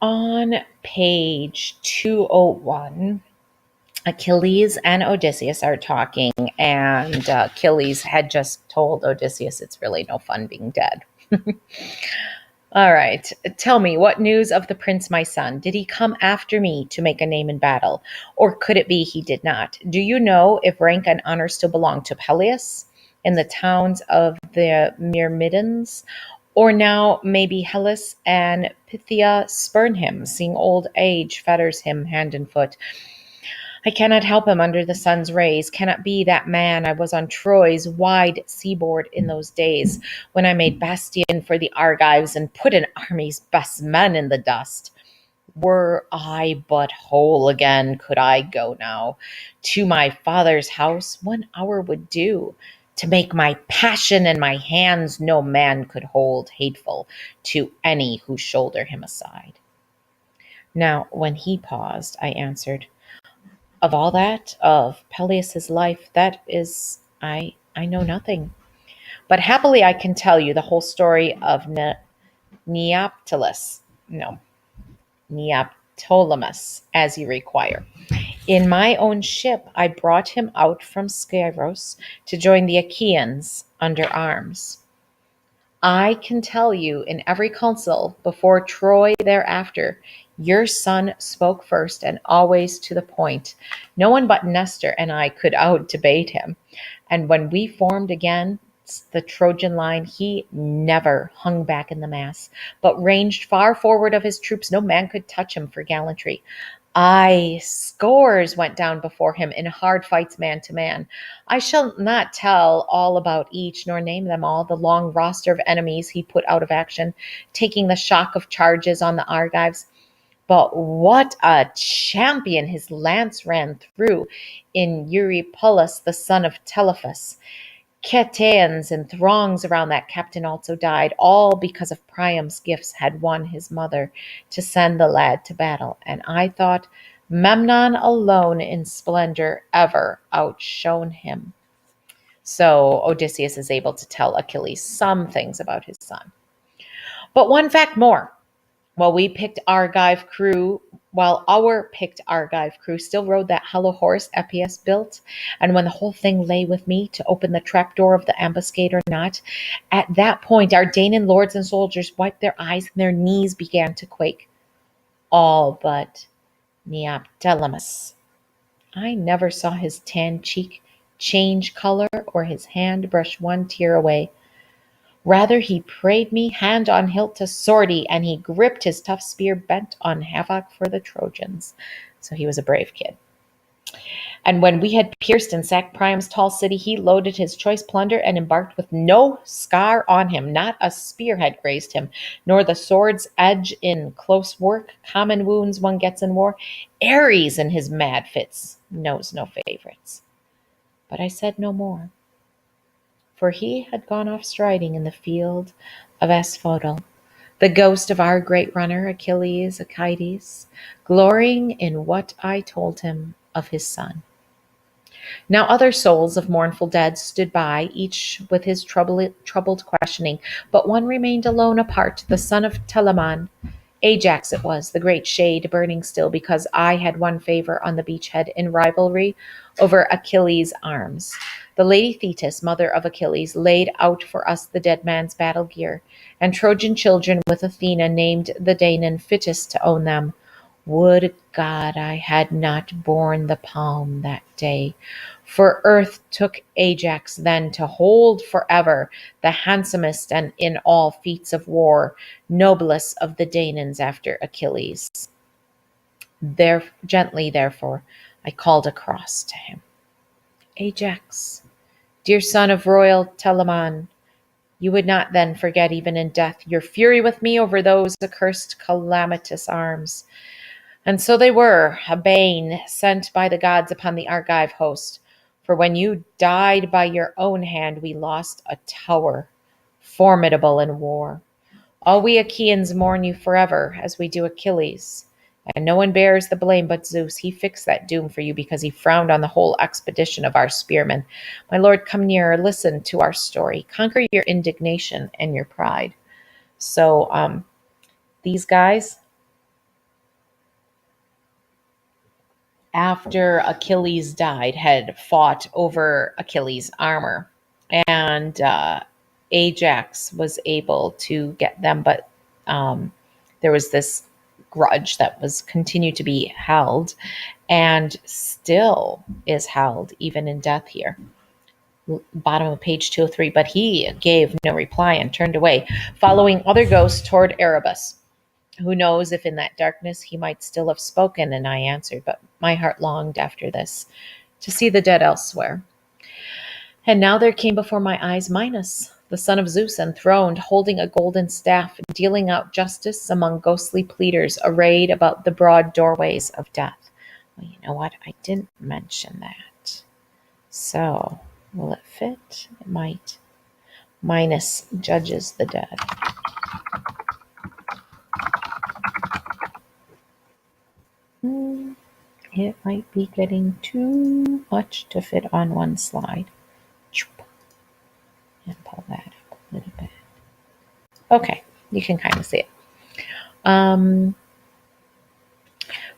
On page 201, Achilles and Odysseus are talking, and Achilles had just told Odysseus it's really no fun being dead. All right, tell me, what news of the prince, my son? Did he come after me to make a name in battle? Or could it be he did not? Do you know if rank and honor still belong to Peleus in the towns of the Myrmidons? Or now maybe Hellas and Pythia spurn him, seeing old age fetters him hand and foot? I cannot help him under the sun's rays, cannot be that man I was on Troy's wide seaboard in those days, when I made bastion for the Argives and put an army's best men in the dust. Were I but whole again, could I go now to my father's house, 1 hour would do, to make my passion and my hands no man could hold hateful to any who shoulder him aside. Now, when he paused, I answered, of all that, of Peleus's life, that is, I know nothing. But happily I can tell you the whole story of Neoptolemus, no, Neoptolemus, as you require. In my own ship I brought him out from Scyros to join the Achaeans under arms. I can tell you in every council before Troy thereafter, your son spoke first and always to the point. No one but Nestor and I could out debate him. And when we formed again the Trojan line, he never hung back in the mass, but ranged far forward of his troops. No man could touch him for gallantry. Aye, scores went down before him in hard fights man to man. I shall not tell all about each, nor name them all, the long roster of enemies he put out of action, taking the shock of charges on the Argives. But what a champion his lance ran through in Eurypylus, the son of Telephus. Cetaeans and throngs around that captain also died, all because of Priam's gifts had won his mother to send the lad to battle. And I thought Memnon alone in splendor ever outshone him. So Odysseus is able to tell Achilles some things about his son. But one fact more. While our picked Argive crew still rode that hollow horse Epeius built, and when the whole thing lay with me to open the trapdoor of the ambuscade or not, at that point our Danaan lords and soldiers wiped their eyes and their knees began to quake. All but Neoptolemus. I never saw his tan cheek change color or his hand brush one tear away. Rather, he prayed me hand on hilt to sortie, and he gripped his tough spear bent on havoc for the Trojans. So he was a brave kid. And when we had pierced and sacked Priam's tall city, he loaded his choice plunder and embarked with no scar on him. Not a spear had grazed him, nor the sword's edge in close work. Common wounds one gets in war. Ares in his mad fits knows no favorites. But I said no more, for he had gone off striding in the field of Asphodel, the ghost of our great runner Achilles Achides, glorying in what I told him of his son. Now other souls of mournful dead stood by, each with his troubled questioning, but one remained alone apart, the son of Telamon. Ajax it was, the great shade, burning still, because I had won favor on the beachhead in rivalry over Achilles' arms. The lady Thetis, mother of Achilles, laid out for us the dead man's battle gear, and Trojan children with Athena named the Danaan fittest to own them. Would God I had not borne the palm that day, for earth took Ajax then to hold forever the handsomest and in all feats of war, noblest of the Danaans after Achilles. Gently, therefore, I called across to him. Ajax, dear son of royal Telamon, you would not then forget even in death your fury with me over those accursed calamitous arms. And so they were, a bane sent by the gods upon the Argive host. For when you died by your own hand, we lost a tower, formidable in war. All we Achaeans mourn you forever, as we do Achilles. And no one bears the blame but Zeus. He fixed that doom for you because he frowned on the whole expedition of our spearmen. My lord, come nearer, listen to our story. Conquer your indignation and your pride. So these guys, after Achilles died, had fought over Achilles' armor. And Ajax was able to get them, but there was this grudge that was continued to be held and still is held even in death here. Bottom of page 203. But he gave no reply and turned away, following other ghosts toward Erebus. Who knows if in that darkness he might still have spoken? And I answered, but my heart longed after this to see the dead elsewhere. And now there came before my eyes Minos, the son of Zeus, enthroned, holding a golden staff, dealing out justice among ghostly pleaders arrayed about the broad doorways of death. Well, you know what? I didn't mention that. So, will it fit? It might. Minos judges the dead. It might be getting too much to fit on one slide. And pull that up a little bit. Okay, you can kind of see it.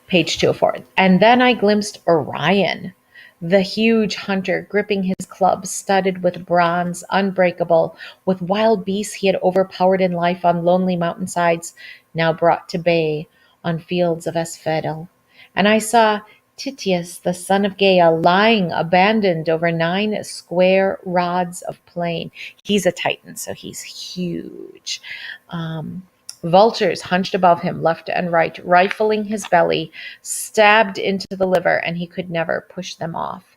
Page 204. And then I glimpsed Orion, the huge hunter, gripping his club studded with bronze, unbreakable, with wild beasts he had overpowered in life on lonely mountainsides, now brought to bay on fields of asphodel. And I saw Tityus, the son of Gaia, lying abandoned over 9 square rods of plain. He's a titan, so he's huge. Vultures hunched above him, left and right, rifling his belly, stabbed into the liver, and he could never push them off.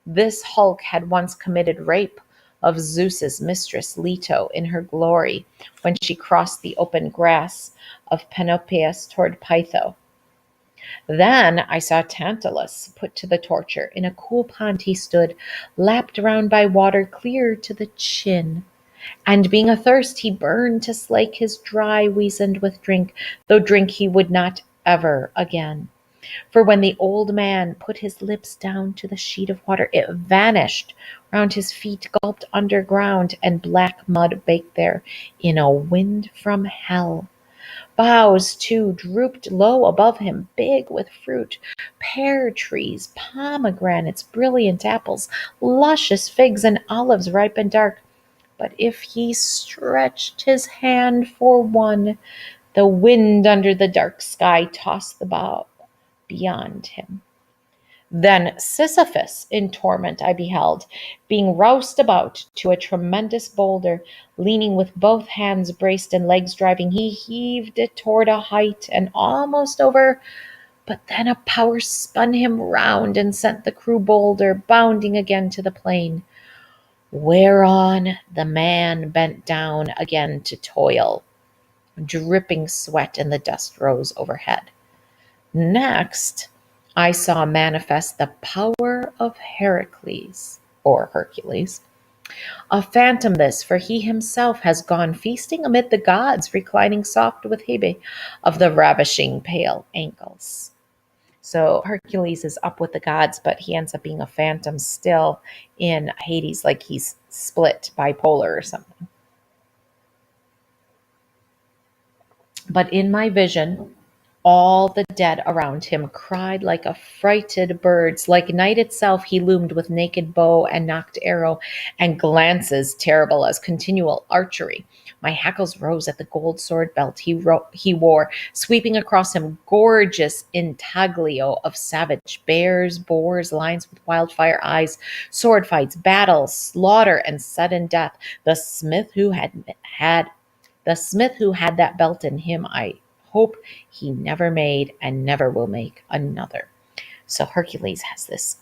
This hulk had once committed rape of Zeus's mistress Leto in her glory when she crossed the open grass of Panopeus toward Pytho. Then I saw Tantalus put to the torture. In a cool pond he stood, lapped round by water clear to the chin. And being athirst, he burned to slake his dry weasand with drink, though drink he would not ever again. For when the old man put his lips down to the sheet of water, it vanished round his feet, gulped underground, and black mud baked there in a wind from hell. Boughs, too, drooped low above him, big with fruit, pear trees, pomegranates, brilliant apples, luscious figs, and olives ripe and dark. But if he stretched his hand for one, the wind under the dark sky tossed the bough beyond him. Then Sisyphus in torment I beheld, being roused about to a tremendous boulder, leaning with both hands braced and legs driving, he heaved it toward a height and almost over, but then a power spun him round and sent the cruel boulder bounding again to the plain, whereon the man bent down again to toil, dripping sweat, and the dust rose overhead. Next, I saw manifest the power of Heracles, or Hercules. A phantom this, for he himself has gone feasting amid the gods, reclining soft with Hebe of the ravishing pale ankles. So Hercules is up with the gods, but he ends up being a phantom still in Hades, like he's split bipolar or something. But in my vision, all the dead around him cried like affrighted birds. Like night itself, he loomed with naked bow and nocked arrow, and glances terrible as continual archery. My hackles rose at the gold sword belt he wore, sweeping across him gorgeous intaglio of savage bears, boars, lions with wildfire eyes, sword fights, battles, slaughter, and sudden death. The smith who had that belt in him, I hope he never made and never will make another. So Hercules has this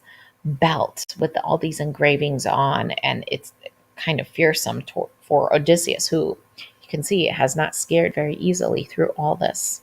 belt with all these engravings on, and it's kind of fearsome for Odysseus, who you can see has not scared very easily through all this.